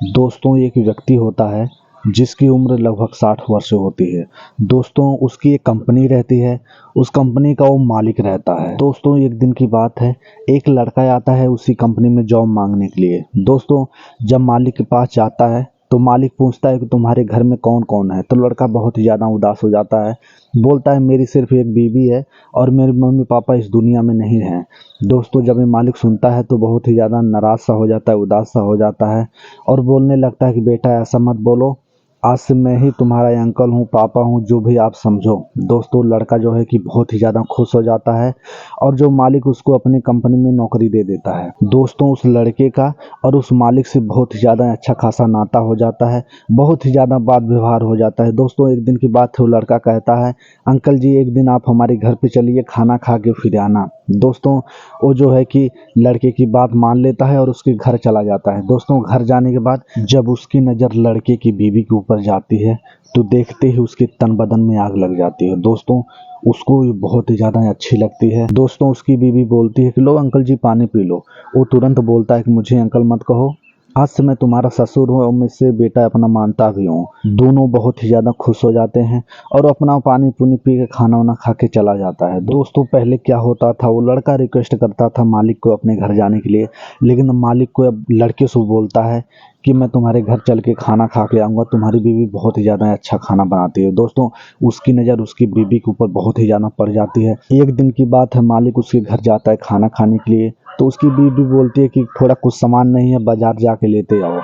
दोस्तों एक व्यक्ति होता है जिसकी उम्र लगभग 60 वर्ष होती है। दोस्तों उसकी एक कंपनी रहती है, उस कंपनी का वो मालिक रहता है। दोस्तों एक दिन की बात है, एक लड़का आता है उसी कंपनी में जॉब मांगने के लिए। दोस्तों जब मालिक के पास जाता है तो मालिक पूछता है कि तुम्हारे घर में कौन कौन है। तो लड़का बहुत ही ज़्यादा उदास हो जाता है, बोलता है मेरी सिर्फ एक बीवी है और मेरे मम्मी पापा इस दुनिया में नहीं हैं। दोस्तों जब ये मालिक सुनता है तो बहुत ही ज़्यादा नाराज़ सा हो जाता है, उदास सा हो जाता है और बोलने लगता है कि बेटा ऐसा मत बोलो, आज से मैं ही तुम्हारा अंकल हूँ, पापा हूँ, जो भी आप समझो। दोस्तों लड़का जो है कि बहुत ही ज़्यादा खुश हो जाता है और जो मालिक उसको अपनी कंपनी में नौकरी दे देता है। दोस्तों उस लड़के का और उस मालिक से बहुत ही ज़्यादा अच्छा खासा नाता हो जाता है, बहुत ही ज़्यादा बात व्यवहार हो जाता है। दोस्तों एक दिन की बात है, वो लड़का कहता है अंकल जी एक दिन आप हमारे घर पे चलिए, खाना खा के फिर आना। दोस्तों वो जो है कि लड़के की बात मान लेता है और उसके घर चला जाता है। दोस्तों घर जाने के बाद जब उसकी नज़र लड़के की बीवी के ऊपर जाती है तो देखते ही उसके तन बदन में आग लग जाती है। दोस्तों उसको ये बहुत ही ज़्यादा अच्छी लगती है। दोस्तों उसकी बीवी बोलती है कि लो अंकल जी पानी पी लो। वो तुरंत बोलता है कि मुझे अंकल मत कहो, आज से मैं तुम्हारा ससुर हूँ और मुझसे बेटा अपना मानता भी हूँ। दोनों बहुत ही ज़्यादा खुश हो जाते हैं और अपना पानी पुनी पी के खाना वाना खा के चला जाता है। दोस्तों पहले क्या होता था, वो लड़का रिक्वेस्ट करता था मालिक को अपने घर जाने के लिए, लेकिन मालिक को अब लड़के से बोलता है कि मैं तुम्हारे घर चल के खाना खा के आऊँगा, तुम्हारी बीवी बहुत ही ज़्यादा अच्छा खाना बनाती है। दोस्तों उसकी नज़र उसकी बीवी के ऊपर बहुत ही ज़्यादा पड़ जाती है। एक दिन की बात है, मालिक उसके घर जाता है खाना खाने के लिए, तो उसकी बीवी बोलती है कि थोड़ा कुछ सामान नहीं है, बाज़ार जाके लेते आओ।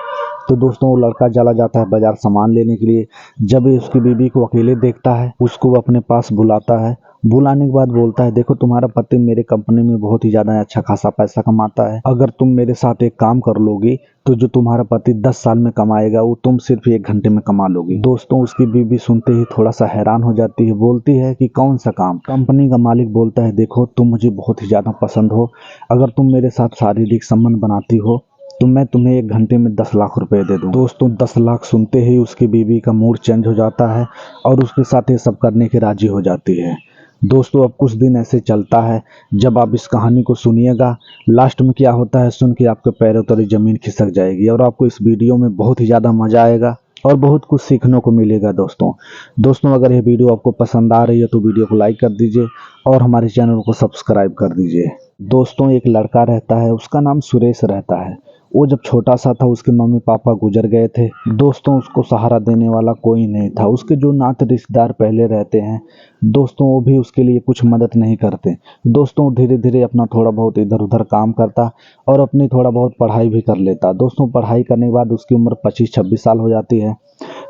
तो दोस्तों वो लड़का चला जाता है बाज़ार सामान लेने के लिए। जब ये उसकी बीवी को अकेले देखता है, उसको वो अपने पास बुलाता है। बुलाने के बाद बोलता है देखो तुम्हारा पति मेरे कंपनी में बहुत ही ज़्यादा अच्छा खासा पैसा कमाता है, अगर तुम मेरे साथ एक काम कर लोगी तो जो तुम्हारा पति 10 साल में कमाएगा वो तुम सिर्फ 1 घंटे में कमा लोगी। दोस्तों उसकी बीवी सुनते ही थोड़ा सा हैरान हो जाती है, बोलती है कि कौन सा काम। कंपनी का मालिक बोलता है देखो तुम मुझे बहुत ही ज़्यादा पसंद हो, अगर तुम मेरे साथ शारीरिक संबंध बनाती हो तो मैं तुम्हें 1 घंटे में 10 लाख रुपए दे दूँ। दोस्तों 10 लाख सुनते ही उसकी बीवी का मूड चेंज हो जाता है और उसके साथ ये सब करने की राजी हो जाती है। दोस्तों अब कुछ दिन ऐसे चलता है, जब आप इस कहानी को सुनिएगा लास्ट में क्या होता है सुन के आपके पैरों तले ज़मीन खिसक जाएगी और आपको इस वीडियो में बहुत ही ज़्यादा मज़ा आएगा और बहुत कुछ सीखने को मिलेगा। दोस्तों अगर ये वीडियो आपको पसंद आ रही है तो वीडियो को लाइक कर दीजिए और हमारे चैनल को सब्सक्राइब कर दीजिए। दोस्तों एक लड़का रहता है, उसका नाम सुरेश रहता है। वो जब छोटा सा था उसके मम्मी पापा गुजर गए थे। दोस्तों उसको सहारा देने वाला कोई नहीं था। उसके जो नाते रिश्तेदार पहले रहते हैं दोस्तों वो भी उसके लिए कुछ मदद नहीं करते। दोस्तों धीरे धीरे अपना थोड़ा बहुत इधर उधर काम करता और अपनी थोड़ा बहुत पढ़ाई भी कर लेता। दोस्तों पढ़ाई करने के बाद उसकी उम्र 25-26 साल हो जाती है।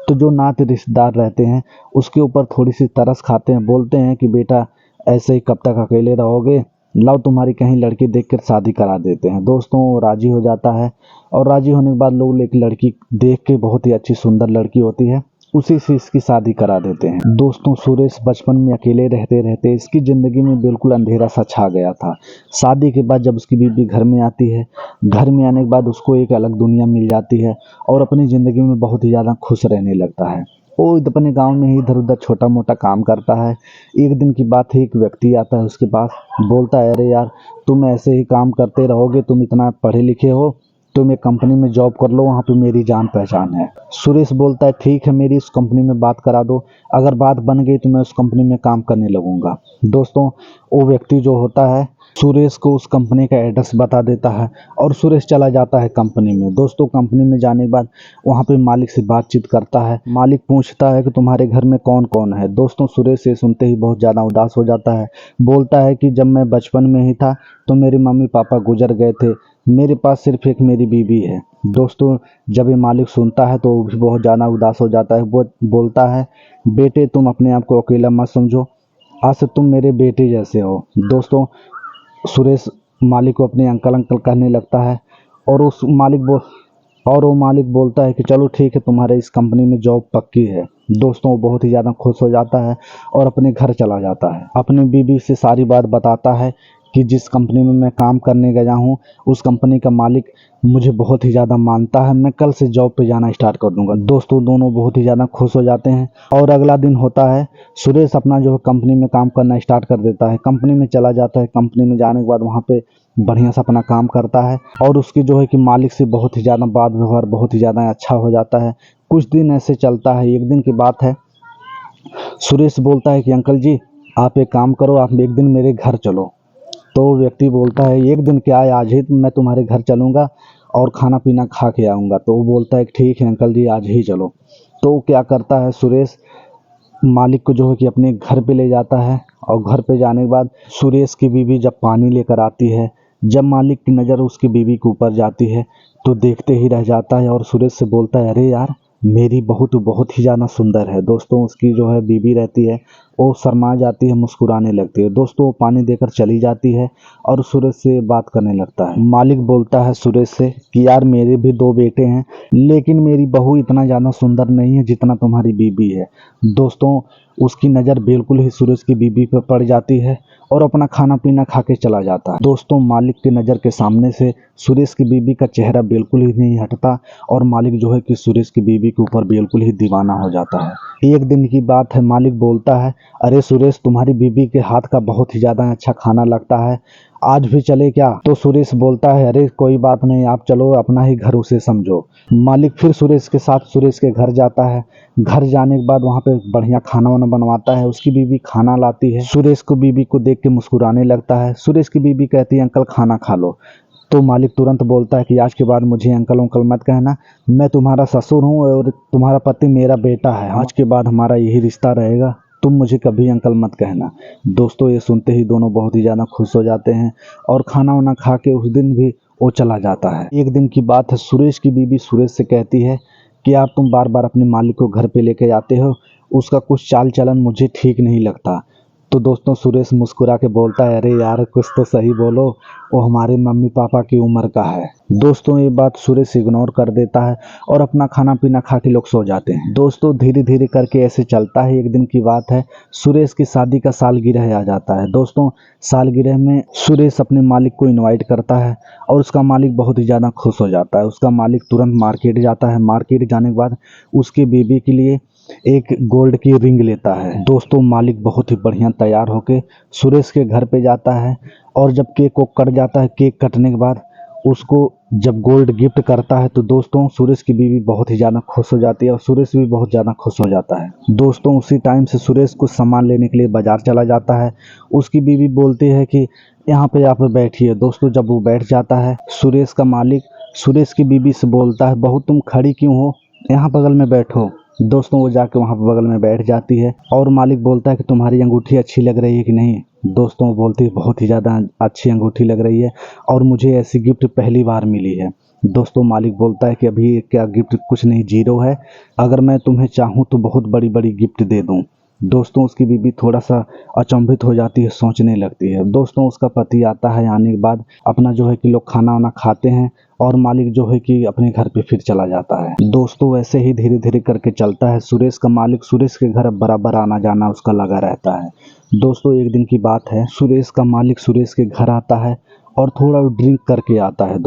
तो जो नाते रिश्तेदार रहते हैं उसके ऊपर थोड़ी सी तरस खाते हैं, बोलते हैं कि बेटा ऐसे ही कब तक अकेले रहोगे, लाओ तुम्हारी कहीं लड़की देख कर शादी करा देते हैं। दोस्तों वो राजी हो जाता है और राजी होने के बाद लोग एक लड़की देख के, बहुत ही अच्छी सुंदर लड़की होती है, उसी से इसकी शादी करा देते हैं। दोस्तों सुरेश बचपन में अकेले रहते रहते इसकी ज़िंदगी में बिल्कुल अंधेरा सा छा गया था। शादी के बाद जब उसकी बीवी घर में आती है, घर में आने के बाद उसको एक अलग दुनिया मिल जाती है और अपनी ज़िंदगी में बहुत ही ज़्यादा खुश रहने लगता है। वो अपने गांव में ही इधर उधर छोटा मोटा काम करता है। एक दिन की बात है, एक व्यक्ति आता है उसके पास, बोलता है अरे यार तुम ऐसे ही काम करते रहोगे, तुम इतना पढ़े लिखे हो, तुम एक कंपनी में जॉब कर लो, वहाँ पे मेरी जान पहचान है। सुरेश बोलता है ठीक है मेरी उस कंपनी में बात करा दो, अगर बात बन गई तो मैं उस कंपनी में काम करने लगूंगा। दोस्तों वो व्यक्ति जो होता है सुरेश को उस कंपनी का एड्रेस बता देता है और सुरेश चला जाता है कंपनी में। दोस्तों कंपनी में जाने के बाद वहाँ पे मालिक से बातचीत करता है। मालिक पूछता है कि तुम्हारे घर में कौन कौन है। दोस्तों सुरेश ये सुनते ही बहुत ज़्यादा उदास हो जाता है, बोलता है कि जब मैं बचपन में ही था तो मेरे मम्मी पापा गुजर गए थे, मेरे पास सिर्फ एक मेरी बीवी है। दोस्तों जब ये मालिक सुनता है तो वो भी बहुत ज़्यादा उदास हो जाता है। वो बोलता है बेटे तुम अपने आप को अकेला मत समझो, आज से तुम मेरे बेटे जैसे हो। दोस्तों सुरेश मालिक को अपने अंकल अंकल कहने लगता है और वो मालिक बोलता है कि चलो ठीक है तुम्हारे इस कंपनी में जॉब पक्की है। दोस्तों वो बहुत ही ज़्यादा खुश हो जाता है और अपने घर चला जाता है। अपनी बीवी से सारी बात बताता है कि जिस कंपनी में मैं काम करने गया हूँ उस कंपनी का मालिक मुझे बहुत ही ज़्यादा मानता है, मैं कल से जॉब पे जाना स्टार्ट कर दूंगा। दोस्तों दोनों बहुत ही ज़्यादा खुश हो जाते हैं और अगला दिन होता है, सुरेश अपना जो है कंपनी में काम करना स्टार्ट कर देता है। कंपनी में चला जाता है। कंपनी में जाने के बाद वहाँ पे बढ़िया से अपना काम करता है और उसकी जो है कि मालिक से बहुत ही ज़्यादा बात व्यवहार बहुत ही ज़्यादा अच्छा हो जाता है। कुछ दिन ऐसे चलता है। एक दिन की बात है, सुरेश बोलता है कि अंकल जी आप एक काम करो, आप एक दिन मेरे घर चलो। तो व्यक्ति बोलता है एक दिन क्या है, आज ही मैं तुम्हारे घर चलूँगा और खाना पीना खा के आऊँगा। तो वो बोलता है ठीक है अंकल जी आज ही चलो। तो क्या करता है सुरेश, मालिक को जो है कि अपने घर पे ले जाता है और घर पे जाने के बाद सुरेश की बीवी जब पानी लेकर आती है, जब मालिक की नज़र उसकी बीवी के ऊपर जाती है तो देखते ही रह जाता है और सुरेश से बोलता है अरे यार मेरी बहू तो बहुत ही ज़्यादा सुंदर है। दोस्तों उसकी जो है बीवी रहती है वो शर्मा जाती है, मुस्कुराने लगती है। दोस्तों वो पानी देकर चली जाती है और सुरेश से बात करने लगता है। मालिक बोलता है सुरेश से कि यार मेरे भी 2 बेटे हैं लेकिन मेरी बहू इतना ज़्यादा सुंदर नहीं है जितना तुम्हारी बीवी है। दोस्तों उसकी नज़र बिल्कुल ही सुरेश की बीवी पर पड़ जाती है और अपना खाना पीना खा के चला जाता है। दोस्तों मालिक की नज़र के सामने से सुरेश की बीवी का चेहरा बिल्कुल ही नहीं हटता और मालिक जो है कि सुरेश की बीवी के ऊपर बिल्कुल ही दीवाना हो जाता है। एक दिन की बात है, मालिक बोलता है अरे सुरेश तुम्हारी बीवी के हाथ का बहुत ही ज़्यादा अच्छा खाना लगता है, आज भी चले क्या? तो सुरेश बोलता है अरे कोई बात नहीं, आप चलो, अपना ही घर उसे समझो। मालिक फिर सुरेश के साथ सुरेश के घर जाता है। घर जाने के बाद वहाँ पे बढ़िया खाना वाना बनवाता है। उसकी बीवी खाना लाती है, सुरेश को बीवी को देख के मुस्कुराने लगता है। सुरेश की बीवी कहती है अंकल खाना खा लो। तो मालिक तुरंत बोलता है कि आज के बाद मुझे अंकल अंकल मत कहना, मैं तुम्हारा ससुर हूँ और तुम्हारा पति मेरा बेटा है। आज के बाद हमारा यही रिश्ता रहेगा, तुम मुझे कभी अंकल मत कहना। दोस्तों ये सुनते ही दोनों बहुत ही ज़्यादा खुश हो जाते हैं और खाना वाना खा के उस दिन भी वो चला जाता है। एक दिन की बात है, सुरेश की बीवी सुरेश से कहती है कि यार तुम बार बार अपने मालिक को घर पे लेके आते हो, उसका कुछ चाल चलन मुझे ठीक नहीं लगता। तो दोस्तों सुरेश मुस्कुरा के बोलता है अरे यार कुछ तो सही बोलो, वो हमारे मम्मी पापा की उम्र का है। दोस्तों ये बात सुरेश इग्नोर कर देता है और अपना खाना पीना खा के लोग सो जाते हैं। दोस्तों धीरे धीरे करके ऐसे चलता है। एक दिन की बात है, सुरेश की शादी का सालगिरह आ जाता है। दोस्तों सालगिरह में सुरेश अपने मालिक को इनवाइट करता है और उसका मालिक बहुत ही ज़्यादा खुश हो जाता है। उसका मालिक तुरंत मार्केट जाता है। मार्केट जाने के बाद उसकी बीवी के लिए एक गोल्ड की रिंग लेता है। दोस्तों मालिक बहुत ही बढ़िया तैयार होके सुरेश के घर पे जाता है और जब केक को कट जाता है, केक कटने के बाद उसको जब गोल्ड गिफ्ट करता है तो दोस्तों सुरेश की बीवी बहुत ही ज़्यादा खुश हो जाती है और सुरेश भी बहुत ज़्यादा खुश हो जाता है। दोस्तों उसी टाइम से सुरेश कुछ सामान लेने के लिए बाज़ार चला जाता है। उसकी बीवी बोलती है कि यहाँ पे आप बैठिए। दोस्तों जब वो बैठ जाता है, सुरेश का मालिक सुरेश की बीवी से बोलता है बहू तुम खड़ी क्यों हो, यहाँ बगल में बैठो। दोस्तों वो जाके वहाँ पर बगल में बैठ जाती है और मालिक बोलता है कि तुम्हारी अंगूठी अच्छी लग रही है कि नहीं। दोस्तों वो बोलती है बहुत ही ज़्यादा अच्छी अंगूठी लग रही है और मुझे ऐसी गिफ्ट पहली बार मिली है। दोस्तों मालिक बोलता है कि अभी क्या गिफ्ट कुछ नहीं, जीरो है, अगर मैं तुम्हें चाहूँ तो बहुत बड़ी बड़ी गिफ्ट दे दूँ। दोस्तों उसकी बीवी थोड़ा सा अचंभित हो जाती है, सोचने लगती है। दोस्तों उसका पति आता है, आने के बाद अपना जो है कि लोग खाना वाना खाते हैं और मालिक जो है कि अपने घर पे फिर चला जाता है। दोस्तों वैसे ही धीरे धीरे करके चलता है। सुरेश का मालिक सुरेश के घर बराबर आना जाना उसका लगा रहता है। दोस्तों एक दिन की बात है, सुरेश का मालिक सुरेश के घर आता है और थोड़ा ड्रिंक करके आता है।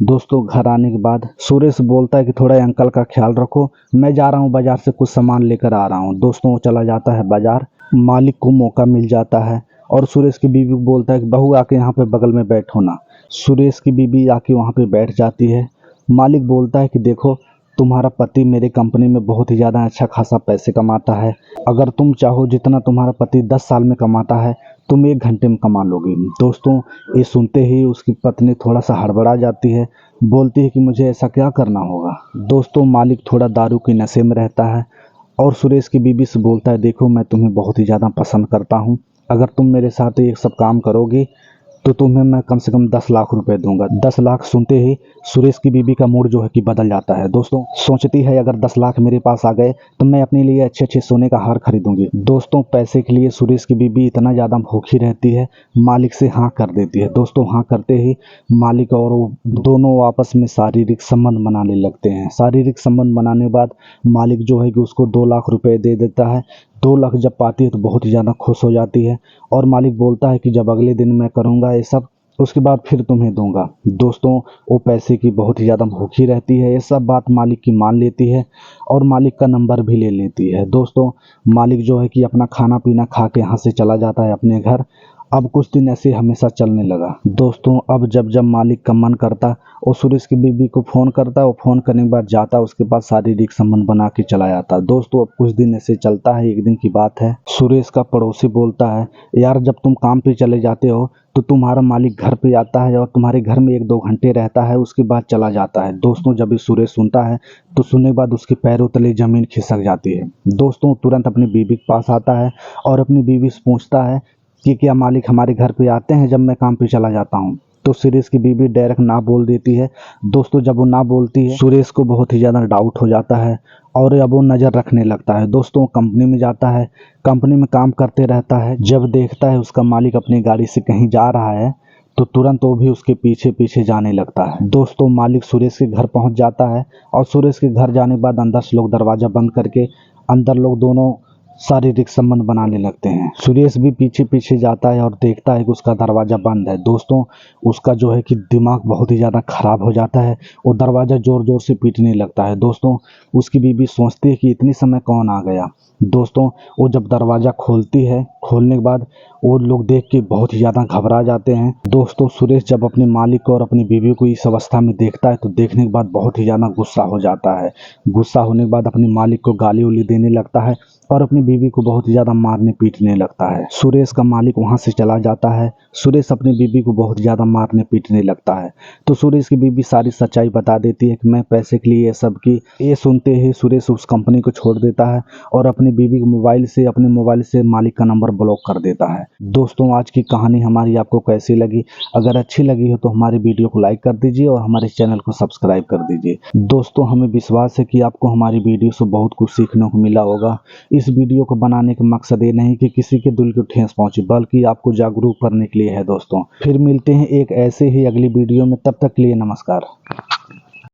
दोस्तों घर आने के बाद सुरेश बोलता है कि थोड़ा अंकल का ख्याल रखो, मैं जा रहा हूँ बाजार से कुछ सामान लेकर आ रहा हूँ। दोस्तों वो चला जाता है बाजार। मालिक को मौका मिल जाता है और सुरेश की बीवी को बोलता है कि बहू आके यहाँ पे बगल में बैठो ना। सुरेश की बीवी आके वहाँ पे बैठ जाती है। मालिक बोलता है कि देखो तुम्हारा पति मेरे कंपनी में बहुत ही ज़्यादा अच्छा खासा पैसे कमाता है, अगर तुम चाहो जितना तुम्हारा पति 10 साल में कमाता है तुम 1 घंटे में कमा लोगे। दोस्तों ये सुनते ही उसकी पत्नी थोड़ा सा हड़बड़ा जाती है, बोलती है कि मुझे ऐसा क्या करना होगा। दोस्तों मालिक थोड़ा दारू के नशे में रहता है और सुरेश की बीवी से बोलता है देखो मैं तुम्हें बहुत ही ज़्यादा पसंद करता हूँ, अगर तुम मेरे साथ ये सब काम करोगी तो तुम्हें मैं कम से कम 10 लाख रुपए दूंगा। 10 लाख सुनते ही सुरेश की बीवी का मूड जो है कि बदल जाता है। दोस्तों सोचती है अगर 10 लाख मेरे पास आ गए तो मैं अपने लिए अच्छे अच्छे सोने का हार खरीदूंगी। दोस्तों पैसे के लिए सुरेश की बीवी इतना ज़्यादा भूखी रहती है, मालिक से हाँ कर देती है। दोस्तों हाँ करते ही मालिक और वो दोनों आपस में शारीरिक संबंध बनाने लगते हैं। शारीरिक संबंध बनाने के बाद मालिक जो है कि उसको 2 लाख रुपए दे देता है। 2 लाख जब पाती है तो बहुत ही ज़्यादा खुश हो जाती है और मालिक बोलता है कि जब अगले दिन मैं करूँगा ये सब उसके बाद फिर तुम्हें दूंगा। दोस्तों वो पैसे की बहुत ही ज़्यादा भूखी रहती है। ये सब बात मालिक की मान लेती है और मालिक का नंबर भी ले लेती है। दोस्तों मालिक जो है कि अपना खाना पीना खा के यहाँ से चला जाता है अपने घर अब कुछ दिन ऐसे हमेशा चलने लगा। दोस्तों अब जब जब मालिक का मन करता और सुरेश की बीवी को फ़ोन करता, और फ़ोन करने के बाद जाता, उसके बाद शारीरिक संबंध बना के चला जाता। दोस्तों अब कुछ दिन ऐसे चलता है। एक दिन की बात है, सुरेश का पड़ोसी बोलता है, यार जब तुम काम पे चले जाते हो तो तुम्हारा मालिक घर पे आता है और तुम्हारे घर में 1-2 घंटे रहता है, उसके बाद चला जाता है। दोस्तों जब ये सुरेश सुनता है तो सुनने के बाद उसके पैरों तले ज़मीन खिसक जाती है। दोस्तों तुरंत अपनी बीवी के पास आता है और अपनी बीवी से पूछता है कि क्या मालिक हमारे घर पे आते हैं जब मैं काम पे चला जाता हूँ? तो सुरेश की बीवी डायरेक्ट ना बोल देती है। दोस्तों जब वो ना बोलती है, सुरेश को बहुत ही ज़्यादा डाउट हो जाता है और अब वो नज़र रखने लगता है। दोस्तों कंपनी में जाता है, कंपनी में काम करते रहता है। जब देखता है उसका मालिक अपनी गाड़ी से कहीं जा रहा है तो तुरंत वो भी उसके पीछे पीछे जाने लगता है। दोस्तों मालिक सुरेश के घर पहुंच जाता है और सुरेश के घर जाने के बाद अंदर से लोग दरवाज़ा बंद करके अंदर लोग दोनों शारीरिक संबंध बनाने लगते हैं। सुरेश भी पीछे पीछे जाता है और देखता है कि उसका दरवाज़ा बंद है। दोस्तों उसका जो है कि दिमाग बहुत ही ज़्यादा ख़राब हो जाता है, वो दरवाज़ा ज़ोर ज़ोर से पीटने लगता है। दोस्तों उसकी बीवी सोचती है कि इतनी समय कौन आ गया। दोस्तों वो जब दरवाज़ा खोलती है, खोलने के बाद वो लोग देख के बहुत ही ज़्यादा घबरा जाते हैं। दोस्तों सुरेश जब अपने मालिक को और अपनी बीवी को इस अवस्था में देखता है तो देखने के बाद बहुत ही ज़्यादा गुस्सा हो जाता है। गुस्सा होने के बाद अपने मालिक को गाली उली देने लगता है और अपनी बीवी को बहुत ही ज़्यादा मारने पीटने लगता है। सुरेश का मालिक वहाँ से चला जाता है। सुरेश अपनी बीवी को बहुत ज़्यादा मारने पीटने लगता है तो सुरेश की बीवी सारी सच्चाई बता देती है कि मैं पैसे के लिए ये सब की। ये सुनते ही सुरेश उस कंपनी को छोड़ देता है और अपनी बीवी के अपने मोबाइल से मालिक का नंबर ब्लॉक कर देता है। दोस्तों आज की कहानी हमारी आपको कैसी लगी? अगर अच्छी लगी हो तो हमारी वीडियो को लाइक कर दीजिए और हमारे चैनल को सब्सक्राइब कर दीजिए। दोस्तों हमें विश्वास है कि आपको हमारी वीडियो से बहुत कुछ सीखने को मिला होगा। इस वीडियो को बनाने का मकसद ये नहीं कि किसी के दिल को ठेस पहुंचे, बल्कि आपको जागरूक करने के लिए है। दोस्तों फिर मिलते हैं एक ऐसे ही अगली वीडियो में, तब तक के लिए नमस्कार।